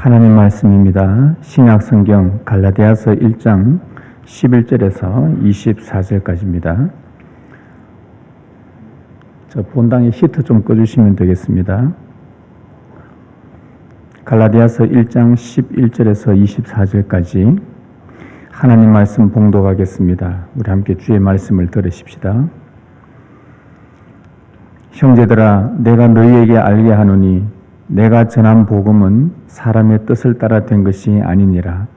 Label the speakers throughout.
Speaker 1: 하나님 말씀입니다. 신약성경 갈라디아서 1장 11절에서 24절까지입니다. 저 본당에 히트 좀 꺼주시면 되겠습니다. 갈라디아서 1장 11절에서 24절까지 하나님 말씀 봉독하겠습니다. 우리 함께 주의 말씀을 들으십시다. 형제들아, 내가 너희에게 알게 하노니 내가 전한 복음은 사람의 뜻을 따라 된 것이 아니니라.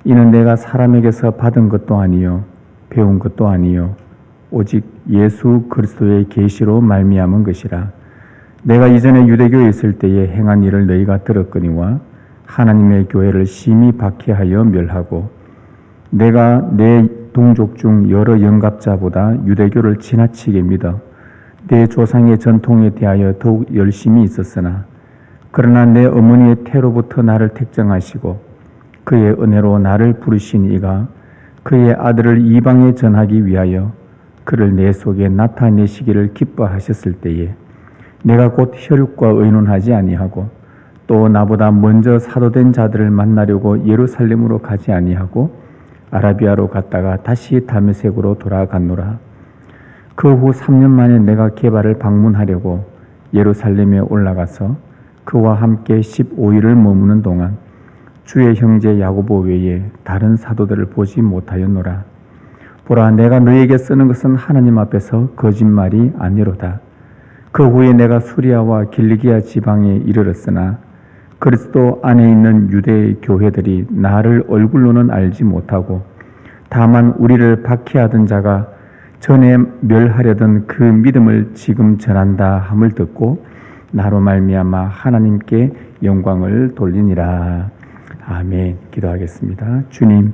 Speaker 1: 이는 내가 사람에게서 받은 것도 아니요 배운 것도 아니요 오직 예수 그리스도의 계시로 말미암은 것이라. 내가 이전에 유대교에 있을 때에 행한 일을 너희가 들었거니와 하나님의 교회를 심히 박해하여 멸하고 내가 내 동족 중 여러 영갑자보다 유대교를 지나치게 믿어 내 조상의 전통에 대하여 더욱 열심히 있었으나 그러나 내 어머니의 태로부터 나를 택정하시고 그의 은혜로 나를 부르신 이가 그의 아들을 이방에 전하기 위하여 그를 내 속에 나타내시기를 기뻐하셨을 때에 내가 곧 혈육과 의논하지 아니하고 또 나보다 먼저 사도된 자들을 만나려고 예루살렘으로 가지 아니하고 아라비아로 갔다가 다시 다메섹으로 돌아갔노라. 그 후 3년 만에 내가 게바를 방문하려고 예루살렘에 올라가서 그와 함께 15일을 머무는 동안 주의 형제 야고보 외에 다른 사도들을 보지 못하였노라. 보라, 내가 너희에게 쓰는 것은 하나님 앞에서 거짓말이 아니로다. 그 후에 내가 수리아와 길리기아 지방에 이르렀으나 그리스도 안에 있는 유대의 교회들이 나를 얼굴로는 알지 못하고 다만 우리를 박해하던 자가 전에 멸하려던 그 믿음을 지금 전한다 함을 듣고 나로 말미암아 하나님께 영광을 돌리니라. 아멘. 기도하겠습니다. 주님,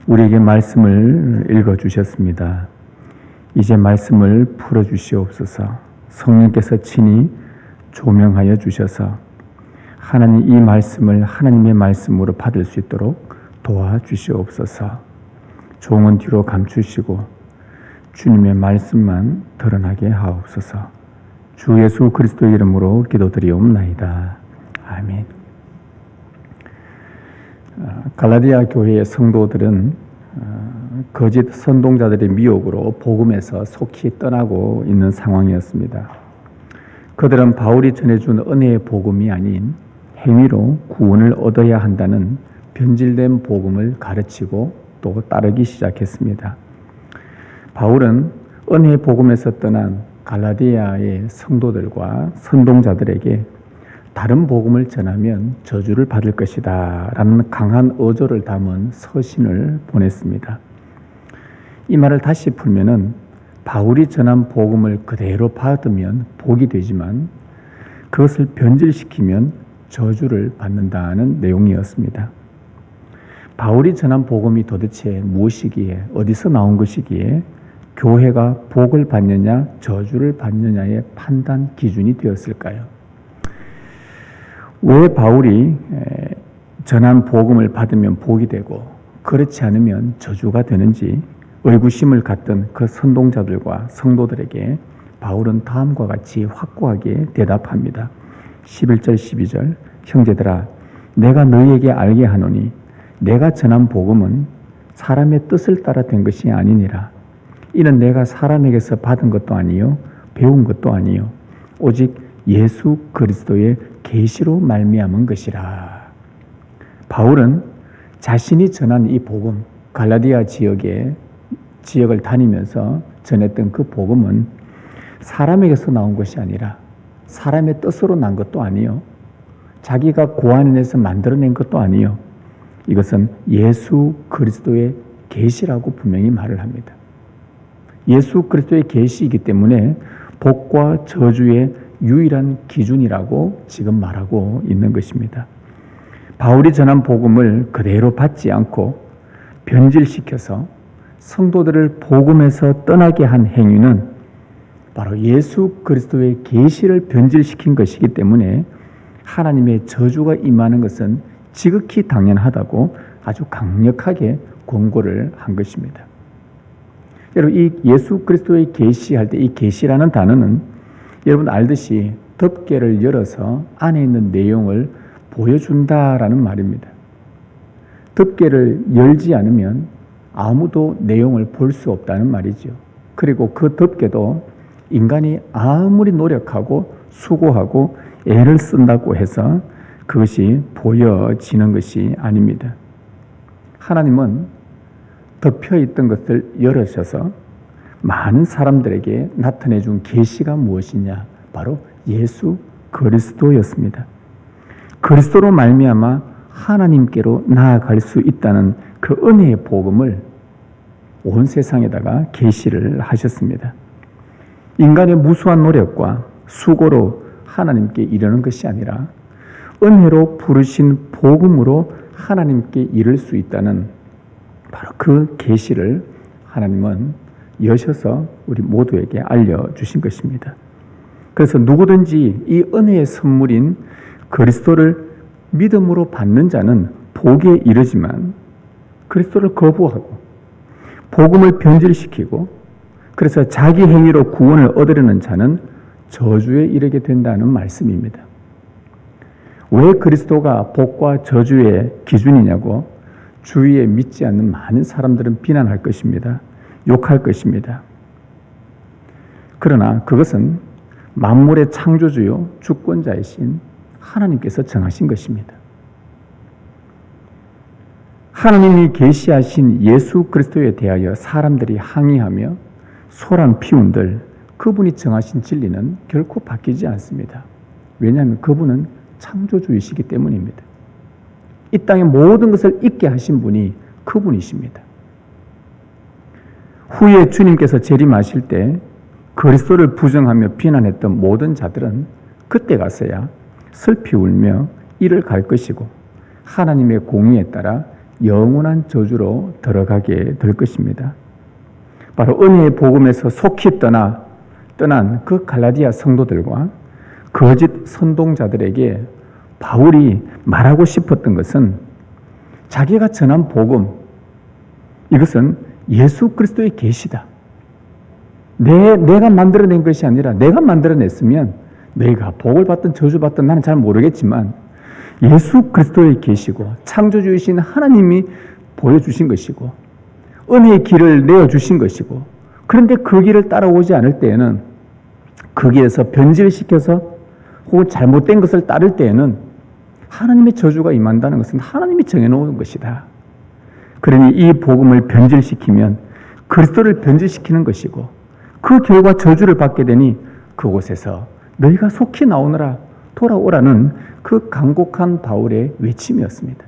Speaker 1: 우리에게 말씀을 읽어주셨습니다. 이제 말씀을 풀어주시옵소서. 성령께서 친히 조명하여 주셔서 하나님 이 말씀을 하나님의 말씀으로 받을 수 있도록 도와주시옵소서. 종은 뒤로 감추시고 주님의 말씀만 드러나게 하옵소서. 주 예수 그리스도의 이름으로 기도드리옵나이다. 아멘. 갈라디아 교회의 성도들은 거짓 선동자들의 미혹으로 복음에서 속히 떠나고 있는 상황이었습니다. 그들은 바울이 전해준 은혜의 복음이 아닌 행위로 구원을 얻어야 한다는 변질된 복음을 가르치고 또 따르기 시작했습니다. 바울은 은혜의 복음에서 떠난 갈라디아의 성도들과 선동자들에게 다른 복음을 전하면 저주를 받을 것이다 라는 강한 어조를 담은 서신을 보냈습니다. 이 말을 다시 풀면은 바울이 전한 복음을 그대로 받으면 복이 되지만 그것을 변질시키면 저주를 받는다는 내용이었습니다. 바울이 전한 복음이 도대체 무엇이기에 어디서 나온 것이기에 교회가 복을 받느냐 저주를 받느냐의 판단 기준이 되었을까요? 왜 바울이 전한 복음을 받으면 복이 되고 그렇지 않으면 저주가 되는지 의구심을 갖던 그 선동자들과 성도들에게 바울은 다음과 같이 확고하게 대답합니다. 11절 12절 형제들아, 내가 너희에게 알게 하노니 내가 전한 복음은 사람의 뜻을 따라 된 것이 아니니라. 이는 내가 사람에게서 받은 것도 아니요 배운 것도 아니요 오직 예수 그리스도의 계시로 말미암은 것이라. 바울은 자신이 전한 이 복음, 갈라디아 지역을 다니면서 전했던 그 복음은 사람에게서 나온 것이 아니라 사람의 뜻으로 난 것도 아니요 자기가 고안해서 만들어낸 것도 아니요 이것은 예수 그리스도의 계시라고 분명히 말을 합니다. 예수 그리스도의 계시이기 때문에 복과 저주의 유일한 기준이라고 지금 말하고 있는 것입니다. 바울이 전한 복음을 그대로 받지 않고 변질시켜서 성도들을 복음에서 떠나게 한 행위는 바로 예수 그리스도의 계시를 변질시킨 것이기 때문에 하나님의 저주가 임하는 것은 지극히 당연하다고 아주 강력하게 권고를 한 것입니다. 여러분, 이 예수 그리스도의 계시할 때 이 계시라는 단어는 여러분 알듯이 덮개를 열어서 안에 있는 내용을 보여준다라는 말입니다. 덮개를 열지 않으면 아무도 내용을 볼 수 없다는 말이죠. 그리고 그 덮개도 인간이 아무리 노력하고 수고하고 애를 쓴다고 해서 그것이 보여지는 것이 아닙니다. 하나님은 덮여있던 것을 열으셔서 많은 사람들에게 나타내 준 계시가 무엇이냐? 바로 예수 그리스도였습니다. 그리스도로 말미암아 하나님께로 나아갈 수 있다는 그 은혜의 복음을 온 세상에다가 계시를 하셨습니다. 인간의 무수한 노력과 수고로 하나님께 이르는 것이 아니라 은혜로 부르신 복음으로 하나님께 이를 수 있다는 바로 그 계시를 하나님은 여셔서 우리 모두에게 알려주신 것입니다. 그래서 누구든지 이 은혜의 선물인 그리스도를 믿음으로 받는 자는 복에 이르지만 그리스도를 거부하고 복음을 변질시키고 그래서 자기 행위로 구원을 얻으려는 자는 저주에 이르게 된다는 말씀입니다. 왜 그리스도가 복과 저주의 기준이냐고 주위에 믿지 않는 많은 사람들은 비난할 것입니다. 욕할 것입니다. 그러나 그것은 만물의 창조주요 주권자이신 하나님께서 정하신 것입니다. 하나님이 계시하신 예수 그리스도에 대하여 사람들이 항의하며 소란 피운들 그분이 정하신 진리는 결코 바뀌지 않습니다. 왜냐하면 그분은 창조주이시기 때문입니다. 이 땅의 모든 것을 있게 하신 분이 그분이십니다. 후에 주님께서 재림하실 때 그리스도를 부정하며 비난했던 모든 자들은 그때 가서야 슬피 울며 이를 갈 것이고 하나님의 공의에 따라 영원한 저주로 들어가게 될 것입니다. 바로 은혜의 복음에서 속히 떠난 그 갈라디아 성도들과 거짓 선동자들에게 바울이 말하고 싶었던 것은 자기가 전한 복음, 이것은 예수 그리스도의 계시다. 내가 만들어낸 것이 아니라 내가 만들어냈으면 너희가 복을 받든 저주받든 나는 잘 모르겠지만 예수 그리스도의 계시고 창조주이신 하나님이 보여주신 것이고 은혜의 길을 내어주신 것이고 그런데 그 길을 따라오지 않을 때에는 그 길에서 변질시켜서 혹은 잘못된 것을 따를 때에는 하나님의 저주가 임한다는 것은 하나님이 정해놓은 것이다. 그러니 이 복음을 변질시키면 그리스도를 변질시키는 것이고 그 결과 저주를 받게 되니 그곳에서 너희가 속히 나오너라 돌아오라는 그 간곡한 바울의 외침이었습니다.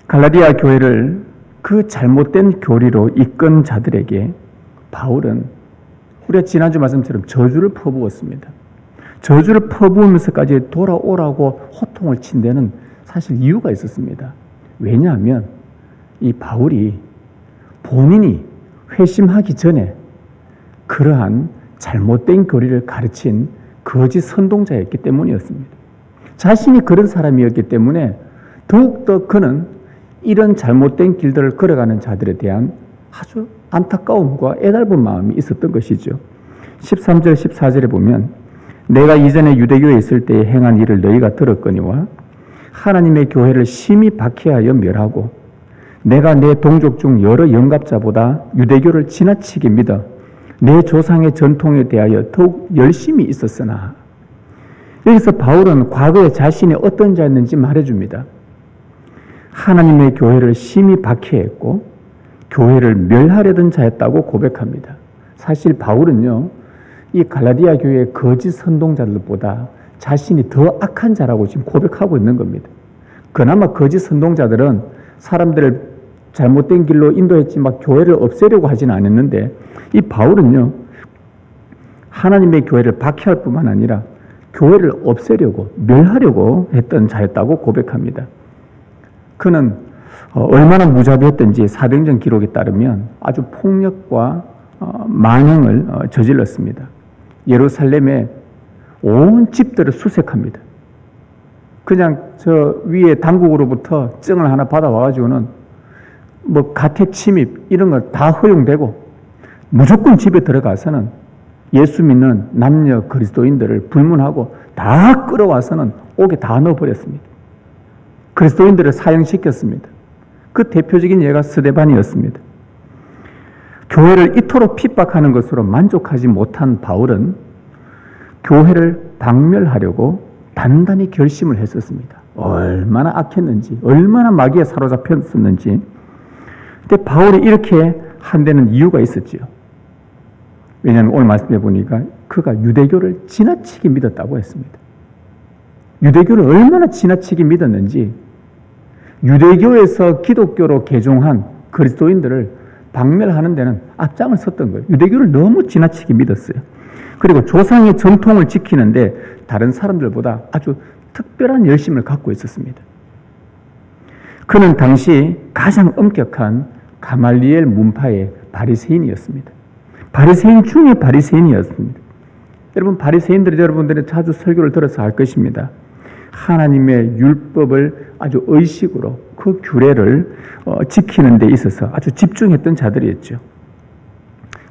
Speaker 1: 갈라디아 교회를 그 잘못된 교리로 이끈 자들에게 바울은 우리가 지난주 말씀처럼 저주를 퍼부었습니다. 저주를 퍼부으면서까지 돌아오라고 호통을 친 데는 사실 이유가 있었습니다. 왜냐하면 이 바울이 본인이 회심하기 전에 그러한 잘못된 교리를 가르친 거짓 선동자였기 때문이었습니다. 자신이 그런 사람이었기 때문에 더욱더 그는 이런 잘못된 길들을 걸어가는 자들에 대한 아주 안타까움과 애달픈 마음이 있었던 것이죠. 13절 14절에 보면 내가 이전에 유대교에 있을 때에 행한 일을 너희가 들었거니와 하나님의 교회를 심히 박해하여 멸하고 내가 내 동족 중 여러 영갑자보다 유대교를 지나치게 믿어 내 조상의 전통에 대하여 더욱 열심히 있었으나 여기서 바울은 과거에 자신이 어떤 자였는지 말해줍니다. 하나님의 교회를 심히 박해했고 교회를 멸하려던 자였다고 고백합니다. 사실 바울은요, 이 갈라디아 교회의 거짓 선동자들보다 자신이 더 악한 자라고 지금 고백하고 있는 겁니다. 그나마 거짓 선동자들은 사람들을 잘못된 길로 인도했지 막 교회를 없애려고 하지는 않았는데 이 바울은요, 하나님의 교회를 박해할 뿐만 아니라 교회를 없애려고 멸하려고 했던 자였다고 고백합니다. 그는 얼마나 무자비했던지 사도행전 기록에 따르면 아주 폭력과 만행을 저질렀습니다. 예루살렘의 온 집들을 수색합니다. 그냥 저 위에 당국으로부터 증을 하나 받아와가지고는 뭐 가택 침입 이런 걸 다 허용되고 무조건 집에 들어가서는 예수 믿는 남녀 그리스도인들을 불문하고 다 끌어와서는 옥에 다 넣어버렸습니다. 그리스도인들을 사형시켰습니다. 그 대표적인 예가 스데반이었습니다. 교회를 이토록 핍박하는 것으로 만족하지 못한 바울은 교회를 박멸하려고 단단히 결심을 했었습니다. 얼마나 악했는지, 얼마나 마귀에 사로잡혔었는지. 근데 바울이 이렇게 한 데는 이유가 있었지요. 왜냐하면 오늘 말씀해 보니까 그가 유대교를 지나치게 믿었다고 했습니다. 유대교를 얼마나 지나치게 믿었는지 유대교에서 기독교로 개종한 그리스도인들을 박멸하는 데는 앞장을 섰던 거예요. 유대교를 너무 지나치게 믿었어요. 그리고 조상의 전통을 지키는데 다른 사람들보다 아주 특별한 열심을 갖고 있었습니다. 그는 당시 가장 엄격한 가말리엘 문파의 바리새인이었습니다. 바리새인 중에 바리새인이었습니다. 여러분, 바리새인들이 여러분들이 자주 설교를 들어서 알 것입니다. 하나님의 율법을 아주 의식으로 그 규례를 지키는 데 있어서 아주 집중했던 자들이었죠.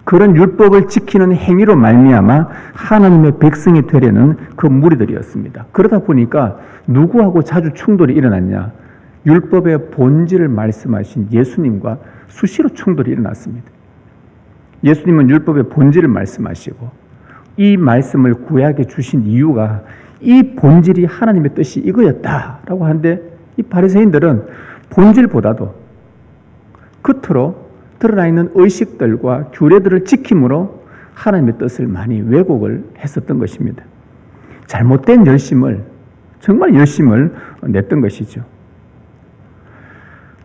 Speaker 1: 그런 율법을 지키는 행위로 말미암아 하나님의 백성이 되려는 그 무리들이었습니다. 그러다 보니까 누구하고 자주 충돌이 일어났냐? 율법의 본질을 말씀하신 예수님과 수시로 충돌이 일어났습니다. 예수님은 율법의 본질을 말씀하시고 이 말씀을 구약에 주신 이유가 이 본질이 하나님의 뜻이 이거였다라고 하는데 이 바리새인들은 본질보다도 겉으로 드러나 있는 의식들과 규례들을 지킴으로 하나님의 뜻을 많이 왜곡을 했었던 것입니다. 잘못된 열심을, 정말 열심을 냈던 것이죠.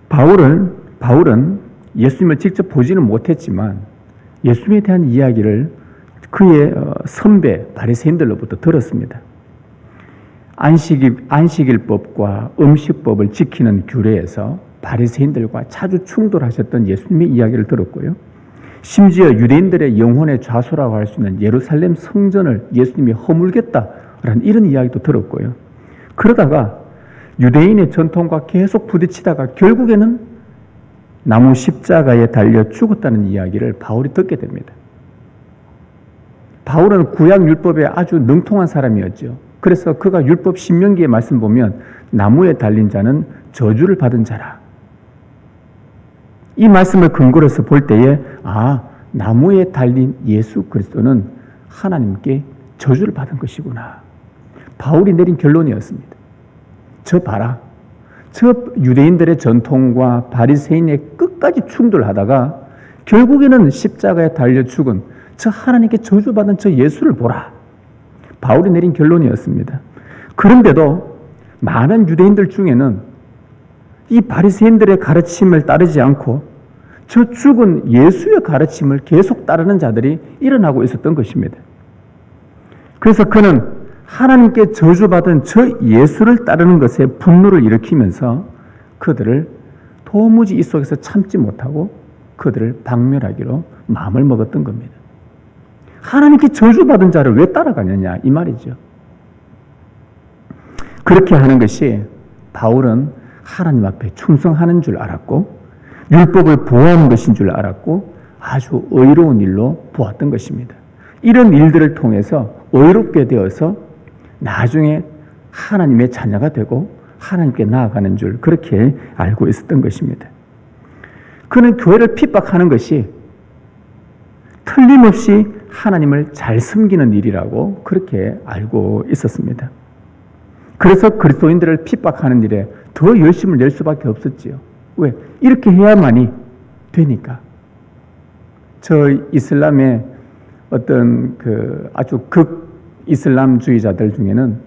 Speaker 1: 바울은 예수님을 직접 보지는 못했지만 예수님에 대한 이야기를 그의 선배 바리새인들로부터 들었습니다. 안식일법과 음식법을 지키는 규례에서 바리새인들과 자주 충돌하셨던 예수님의 이야기를 들었고요. 심지어 유대인들의 영혼의 좌소라고 할 수 있는 예루살렘 성전을 예수님이 허물겠다라는 이런 이야기도 들었고요. 그러다가 유대인의 전통과 계속 부딪히다가 결국에는 나무 십자가에 달려 죽었다는 이야기를 바울이 듣게 됩니다. 바울은 구약 율법에 아주 능통한 사람이었죠. 그래서 그가 율법 신명기의 말씀 보면 나무에 달린 자는 저주를 받은 자라. 이 말씀을 근거로 해서 볼 때에 나무에 달린 예수 그리스도는 하나님께 저주를 받은 것이구나. 바울이 내린 결론이었습니다. 저 봐라. 저 유대인들의 전통과 바리새인의 끝까지 충돌하다가 결국에는 십자가에 달려 죽은 저 하나님께 저주받은 저 예수를 보라. 바울이 내린 결론이었습니다. 그런데도 많은 유대인들 중에는 이 바리새인들의 가르침을 따르지 않고 저 죽은 예수의 가르침을 계속 따르는 자들이 일어나고 있었던 것입니다. 그래서 그는 하나님께 저주받은 저 예수를 따르는 것에 분노를 일으키면서 그들을 도무지 이 속에서 참지 못하고 그들을 박멸하기로 마음을 먹었던 겁니다. 하나님께 저주받은 자를 왜 따라가느냐 이 말이죠. 그렇게 하는 것이 바울은 하나님 앞에 충성하는 줄 알았고 율법을 보호하는 것인 줄 알았고 아주 의로운 일로 보았던 것입니다. 이런 일들을 통해서 의롭게 되어서 나중에 하나님의 자녀가 되고 하나님께 나아가는 줄 그렇게 알고 있었던 것입니다. 그는 교회를 핍박하는 것이 틀림없이 하나님을 잘 섬기는 일이라고 그렇게 알고 있었습니다. 그래서 그리스도인들을 핍박하는 일에 더 열심을 낼 수밖에 없었지요. 왜? 이렇게 해야만이 되니까. 저 이슬람의 어떤 아주 이슬람주의자들 중에는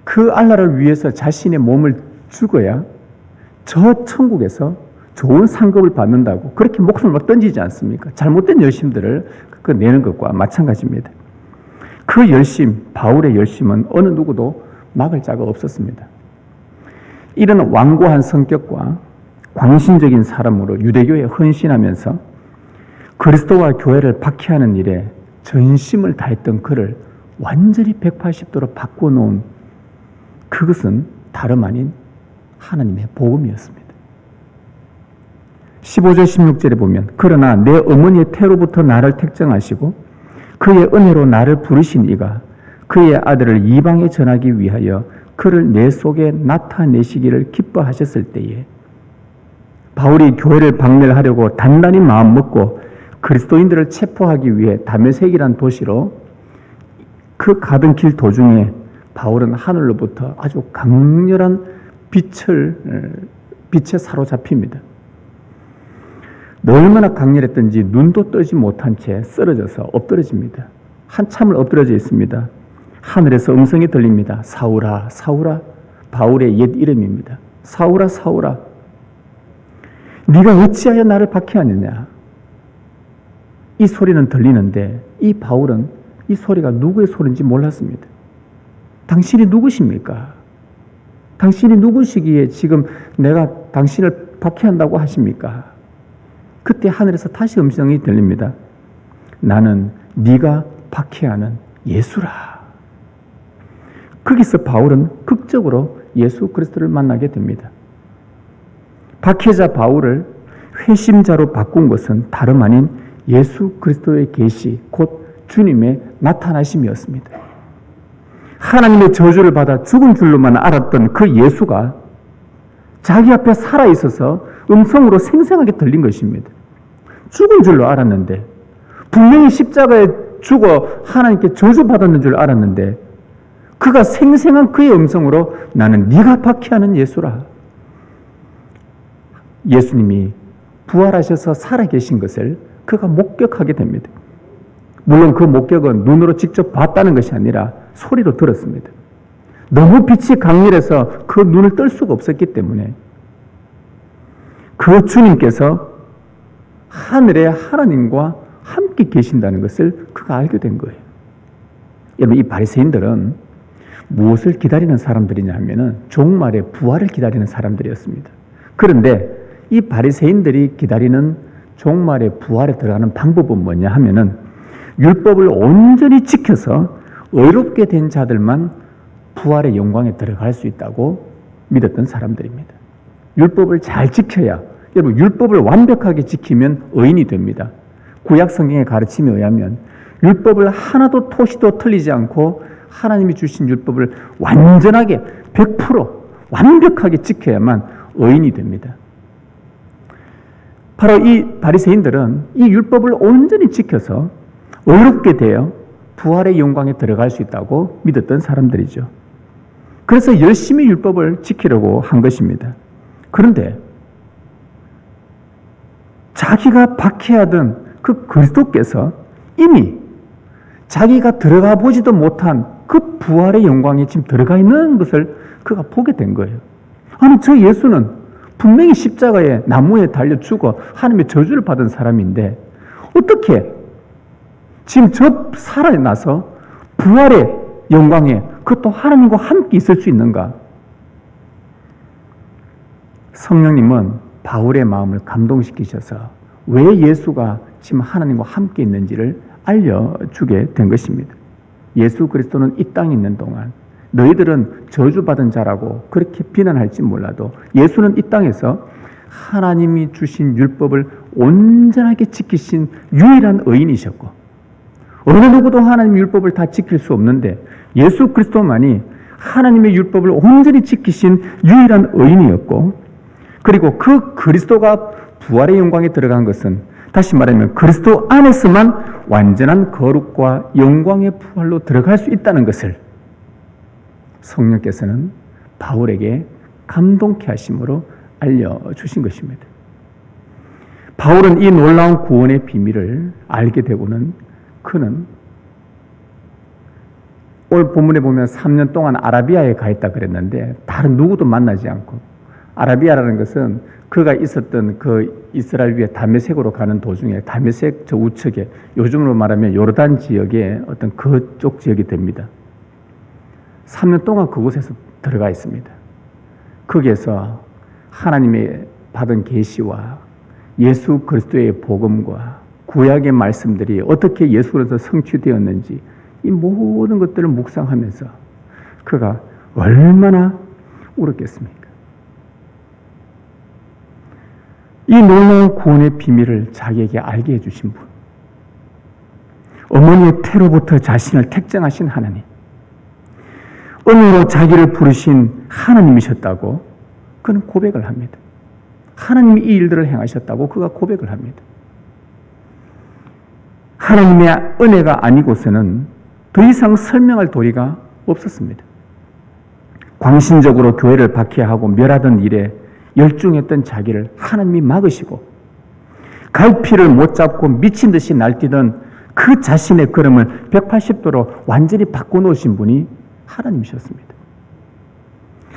Speaker 1: 그 알라를 위해서 자신의 몸을 죽어야 저 천국에서 좋은 상급을 받는다고 그렇게 목숨을 막 던지지 않습니까? 잘못된 열심들을 내는 것과 마찬가지입니다. 그 열심, 바울의 열심은 어느 누구도 막을 자가 없었습니다. 이런 완고한 성격과 광신적인 사람으로 유대교에 헌신하면서 그리스도와 교회를 박해하는 일에 전심을 다했던 그를 완전히 180도로 바꿔놓은 그것은 다름 아닌 하나님의 복음이었습니다. 15절 16절에 보면 그러나 내 어머니의 태로부터 나를 택정하시고 그의 은혜로 나를 부르신 이가 그의 아들을 이방에 전하기 위하여 그를 내 속에 나타내시기를 기뻐하셨을 때에 바울이 교회를 박멸하려고 단단히 마음먹고 그리스도인들을 체포하기 위해 다메섹이란 도시로 그 가던 길 도중에 바울은 하늘로부터 아주 강렬한 빛에 사로잡힙니다. 얼마나 강렬했던지 눈도 뜨지 못한 채 쓰러져서 엎드러집니다. 한참을 엎드러져 있습니다. 하늘에서 음성이 들립니다. 사울아, 사울아. 바울의 옛 이름입니다. 사울아, 사울아. 네가 어찌하여 나를 박해하느냐. 이 소리는 들리는데 이 바울은 이 소리가 누구의 소리인지 몰랐습니다. 당신이 누구십니까? 당신이 누구시기에 지금 내가 당신을 박해한다고 하십니까? 그때 하늘에서 다시 음성이 들립니다. 나는 네가 박해하는 예수라. 거기서 바울은 극적으로 예수 그리스도를 만나게 됩니다. 박해자 바울을 회심자로 바꾼 것은 다름 아닌 예수 그리스도의 계시, 곧 주님의 나타나심이었습니다. 하나님의 저주를 받아 죽은 줄로만 알았던 그 예수가 자기 앞에 살아있어서 음성으로 생생하게 들린 것입니다. 죽은 줄로 알았는데, 분명히 십자가에 죽어 하나님께 저주받았는 줄 알았는데, 그가 생생한 그의 음성으로 나는 네가 박해하는 예수라. 예수님이 부활하셔서 살아계신 것을 그가 목격하게 됩니다. 물론 그 목격은 눈으로 직접 봤다는 것이 아니라 소리로 들었습니다. 너무 빛이 강렬해서 그 눈을 뜰 수가 없었기 때문에 그 주님께서 하늘의 하나님과 함께 계신다는 것을 그가 알게 된 거예요. 여러분, 이 바리새인들은 무엇을 기다리는 사람들이냐 하면은 종말의 부활을 기다리는 사람들이었습니다. 그런데 이 바리새인들이 기다리는 종말의 부활에 들어가는 방법은 뭐냐 하면은 율법을 온전히 지켜서 의롭게 된 자들만 부활의 영광에 들어갈 수 있다고 믿었던 사람들입니다. 율법을 잘 지켜야, 여러분, 율법을 완벽하게 지키면 의인이 됩니다. 구약 성경의 가르침에 의하면 율법을 하나도 토시도 틀리지 않고 하나님이 주신 율법을 완전하게 100% 완벽하게 지켜야만 의인이 됩니다. 바로 이 바리새인들은 이 율법을 온전히 지켜서 의롭게 되어 부활의 영광에 들어갈 수 있다고 믿었던 사람들이죠. 그래서 열심히 율법을 지키려고 한 것입니다. 그런데 자기가 박해하던 그 그리스도께서 이미 자기가 들어가 보지도 못한 그 부활의 영광에 지금 들어가 있는 것을 그가 보게 된 거예요. 아니, 저 예수는 분명히 십자가에 나무에 달려 죽어 하나님의 저주를 받은 사람인데 어떻게 지금 저 살아나서 부활의 영광에 그것도 하나님과 함께 있을 수 있는가? 성령님은 바울의 마음을 감동시키셔서 왜 예수가 지금 하나님과 함께 있는지를 알려주게 된 것입니다. 예수 그리스도는 이 땅에 있는 동안 너희들은 저주받은 자라고 그렇게 비난할지 몰라도 예수는 이 땅에서 하나님이 주신 율법을 온전하게 지키신 유일한 의인이셨고, 어느 누구도 하나님의 율법을 다 지킬 수 없는데 예수 그리스도만이 하나님의 율법을 온전히 지키신 유일한 의인이었고, 그리고 그 그리스도가 부활의 영광에 들어간 것은 다시 말하면 그리스도 안에서만 완전한 거룩과 영광의 부활로 들어갈 수 있다는 것을 성령께서는 바울에게 감동케 하심으로 알려주신 것입니다. 바울은 이 놀라운 구원의 비밀을 알게 되고는 그는 오늘 본문에 보면 3년 동안 아라비아에 가 있다 그랬는데 다른 누구도 만나지 않고, 아라비아라는 것은 그가 있었던 그 이스라엘 위에 다메섹으로 가는 도중에 다메섹 저 우측에, 요즘으로 말하면 요르단 지역의 어떤 그쪽 지역이 됩니다. 3년 동안 그곳에서 들어가 있습니다. 거기에서 하나님의 받은 계시와 예수 그리스도의 복음과 구약의 말씀들이 어떻게 예수로서 성취되었는지 이 모든 것들을 묵상하면서 그가 얼마나 울었겠습니까? 이 놀라운 구원의 비밀을 자기에게 알게 해주신 분, 어머니의 태로부터 자신을 택정하신 하나님, 은혜로 자기를 부르신 하나님이셨다고 그는 고백을 합니다. 하나님이 이 일들을 행하셨다고 그가 고백을 합니다. 하나님의 은혜가 아니고서는 더 이상 설명할 도리가 없었습니다. 광신적으로 교회를 박해하고 멸하던 일에 열중했던 자기를 하나님이 막으시고 갈피를 못 잡고 미친 듯이 날뛰던 그 자신의 걸음을 180도로 완전히 바꿔놓으신 분이 하나님이셨습니다.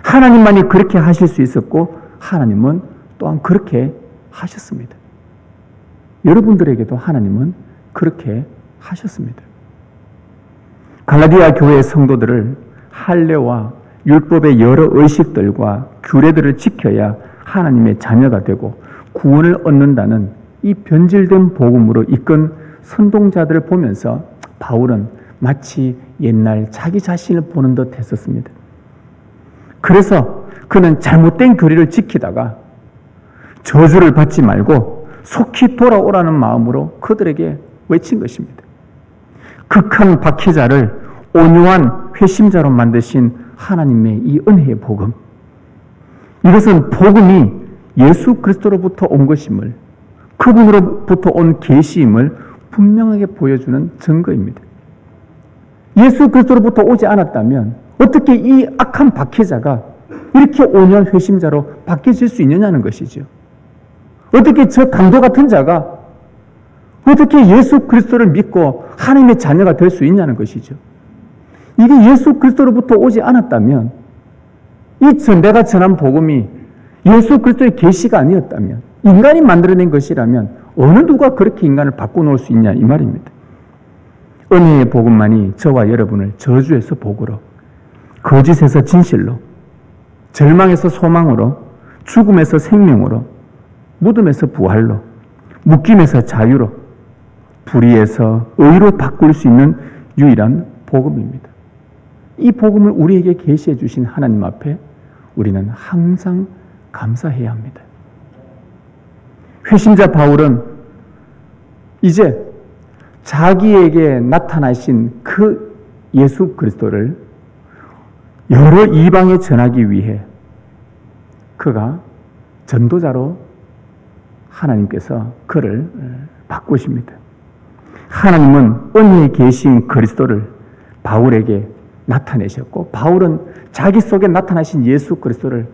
Speaker 1: 하나님만이 그렇게 하실 수 있었고 하나님은 또한 그렇게 하셨습니다. 여러분들에게도 하나님은 그렇게 하셨습니다. 갈라디아 교회의 성도들을 할례와 율법의 여러 의식들과 규례들을 지켜야 하나님의 자녀가 되고 구원을 얻는다는 이 변질된 복음으로 이끈 선동자들을 보면서 바울은 마치 옛날 자기 자신을 보는 듯 했었습니다. 그래서 그는 잘못된 교리를 지키다가 저주를 받지 말고 속히 돌아오라는 마음으로 그들에게 외친 것입니다. 극한 박해자를 온유한 회심자로 만드신 하나님의 이 은혜의 복음, 이것은 복음이 예수 그리스도로부터 온 것임을, 그분으로부터 온 계시임을 분명하게 보여주는 증거입니다. 예수 그리스도로부터 오지 않았다면 어떻게 이 악한 박해자가 이렇게 온유한 회심자로 바뀌어질 수 있느냐는 것이죠. 어떻게 저 강도 같은 자가 어떻게 예수 그리스도를 믿고 하나님의 자녀가 될 수 있냐는 것이죠. 이게 예수 그리스도로부터 오지 않았다면, 내가 전한 복음이 예수 그리스도의 계시가 아니었다면, 인간이 만들어낸 것이라면 어느 누가 그렇게 인간을 바꿔놓을 수 있냐 이 말입니다. 은혜의 복음만이 저와 여러분을 저주에서 복으로, 거짓에서 진실로, 절망에서 소망으로, 죽음에서 생명으로, 무덤에서 부활로, 묶임에서 자유로, 불의에서 의로 바꿀 수 있는 유일한 복음입니다. 이 복음을 우리에게 계시해 주신 하나님 앞에 우리는 항상 감사해야 합니다. 회심자 바울은 이제 자기에게 나타나신 그 예수 그리스도를 여러 이방에 전하기 위해 그가 전도자로 하나님께서 그를 바꾸십니다. 하나님은 은혜의 계신 그리스도를 바울에게 나타내셨고, 바울은 자기 속에 나타나신 예수 그리스도를,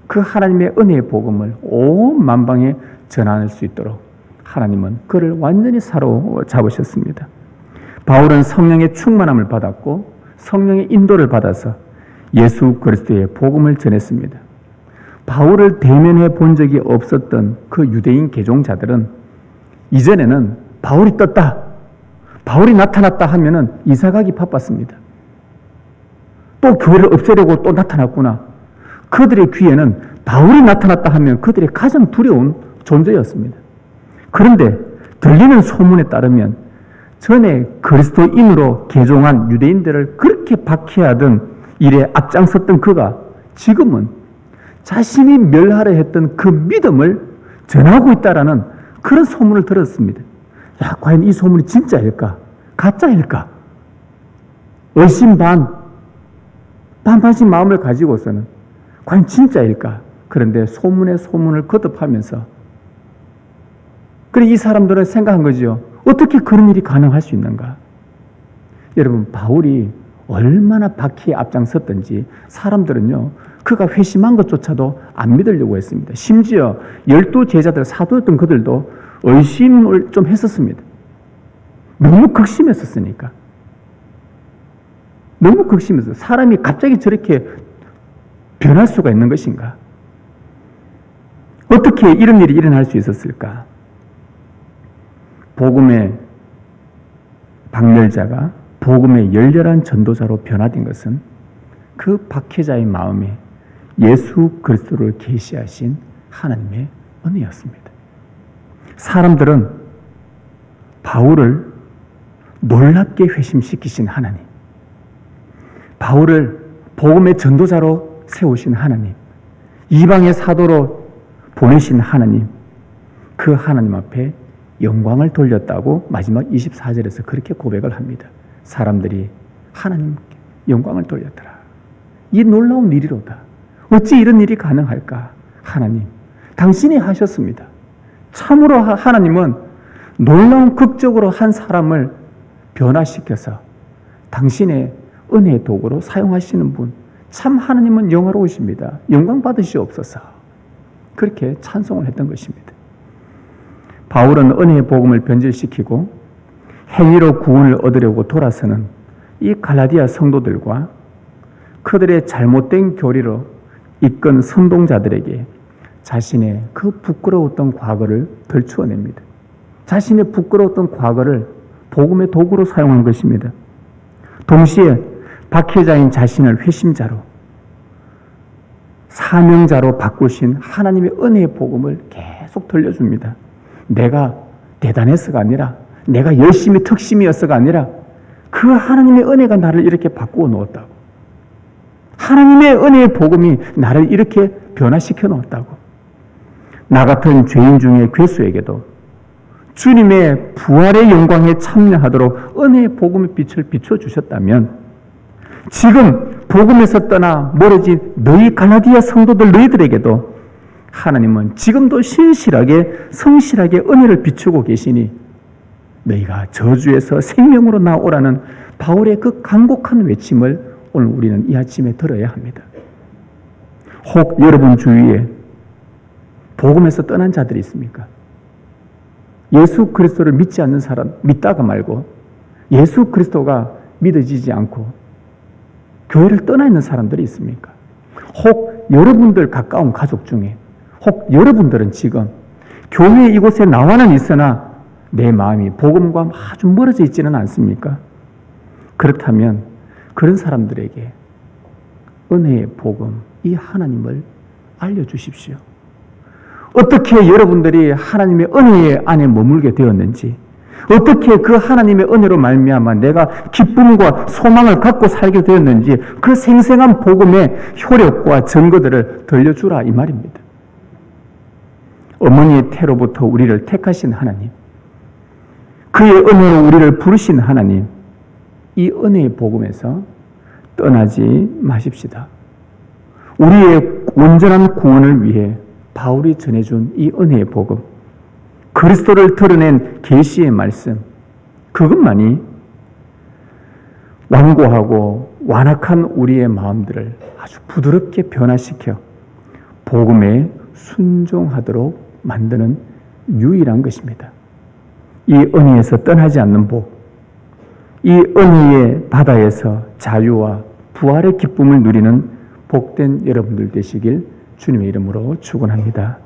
Speaker 1: 그 하나님의 은혜의 복음을 온 만방에 전할 수 있도록 하나님은 그를 완전히 사로잡으셨습니다. 바울은 성령의 충만함을 받았고 성령의 인도를 받아서 예수 그리스도의 복음을 전했습니다. 바울을 대면해 본 적이 없었던 그 유대인 개종자들은 이전에는 바울이 떴다, 바울이 나타났다 하면은 이사가기 바빴습니다. 또 교회를 없애려고 또 나타났구나. 그들의 귀에는 바울이 나타났다 하면 그들의 가장 두려운 존재였습니다. 그런데 들리는 소문에 따르면 전에 그리스도인으로 개종한 유대인들을 그렇게 박해하던 일에 앞장섰던 그가 지금은 자신이 멸하려 했던 그 믿음을 전하고 있다라는 그런 소문을 들었습니다. 야, 과연 이 소문이 진짜일까? 가짜일까? 의심 반반씩 마음을 가지고서는 과연 진짜일까? 그런데 소문에 소문을 거듭하면서, 그래 이 사람들은 생각한 거죠. 어떻게 그런 일이 가능할 수 있는가? 여러분, 바울이 얼마나 박해에 앞장섰던지 사람들은요, 그가 회심한 것조차도 안 믿으려고 했습니다. 심지어 12제자들, 사도였던 그들도 의심을 좀 했었습니다. 너무 극심했었으니까. 너무 극심해서 사람이 갑자기 저렇게 변할 수가 있는 것인가? 어떻게 이런 일이 일어날 수 있었을까? 복음의 박멸자가 복음의 열렬한 전도자로 변화된 것은 그 박해자의 마음에 예수 그리스도를 계시하신 하나님의 은혜였습니다. 사람들은 바울을 놀랍게 회심시키신 하나님, 바울을 복음의 전도자로 세우신 하나님, 이방의 사도로 보내신 하나님, 그 하나님 앞에 영광을 돌렸다고 마지막 24절에서 그렇게 고백을 합니다. 사람들이 하나님께 영광을 돌렸더라. 이 놀라운 일이로다. 어찌 이런 일이 가능할까? 하나님, 당신이 하셨습니다. 참으로 하나님은 놀라운 극적으로 한 사람을 변화시켜서 당신의 은혜의 도구로 사용하시는 분, 참 하나님은 영화로우십니다. 영광 받으시옵소서. 그렇게 찬송을 했던 것입니다. 바울은 은혜의 복음을 변질시키고 행위로 구원을 얻으려고 돌아서는 이 갈라디아 성도들과 그들의 잘못된 교리로 이끈 선동자들에게 자신의 그 부끄러웠던 과거를 덜추어냅니다. 자신의 부끄러웠던 과거를 복음의 도구로 사용한 것입니다. 동시에 박해자인 자신을 회심자로, 사명자로 바꾸신 하나님의 은혜의 복음을 계속 들려줍니다. 내가 대단해서가 아니라, 내가 열심히 특심이었어가 아니라 그 하나님의 은혜가 나를 이렇게 바꾸어 놓았다고. 하나님의 은혜의 복음이 나를 이렇게 변화시켜 놓았다고. 나 같은 죄인 중에 괴수에게도 주님의 부활의 영광에 참여하도록 은혜의 복음의 빛을 비춰주셨다면 지금 복음에서 떠나 멀어진 너희 갈라디아 성도들 너희들에게도 하나님은 지금도 신실하게 성실하게 은혜를 비추고 계시니 너희가 저주에서 생명으로 나오라는 바울의 그 간곡한 외침을 오늘 우리는 이 아침에 들어야 합니다. 혹 여러분 주위에 복음에서 떠난 자들이 있습니까? 예수 그리스도를 믿지 않는 사람, 믿다가 말고 예수 그리스도가 믿어지지 않고 교회를 떠나 있는 사람들이 있습니까? 혹 여러분들 가까운 가족 중에 혹 여러분들은 지금 교회 이곳에 나와는 있으나 내 마음이 복음과 아주 멀어져 있지는 않습니까? 그렇다면 그런 사람들에게 은혜의 복음, 이 하나님을 알려주십시오. 어떻게 여러분들이 하나님의 은혜 안에 머물게 되었는지, 어떻게 그 하나님의 은혜로 말미암아 내가 기쁨과 소망을 갖고 살게 되었는지 그 생생한 복음의 효력과 증거들을 들려주라 이 말입니다. 어머니의 태로부터 우리를 택하신 하나님, 그의 은혜로 우리를 부르신 하나님, 이 은혜의 복음에서 떠나지 마십시다. 우리의 온전한 구원을 위해 바울이 전해준 이 은혜의 복음, 그리스도를 드러낸 계시의 말씀, 그것만이 완고하고 완악한 우리의 마음들을 아주 부드럽게 변화시켜 복음에 순종하도록 만드는 유일한 것입니다. 이 은혜에서 떠나지 않는 복, 이 은혜의 바다에서 자유와 부활의 기쁨을 누리는 복된 여러분들 되시길 주님의 이름으로 축원합니다.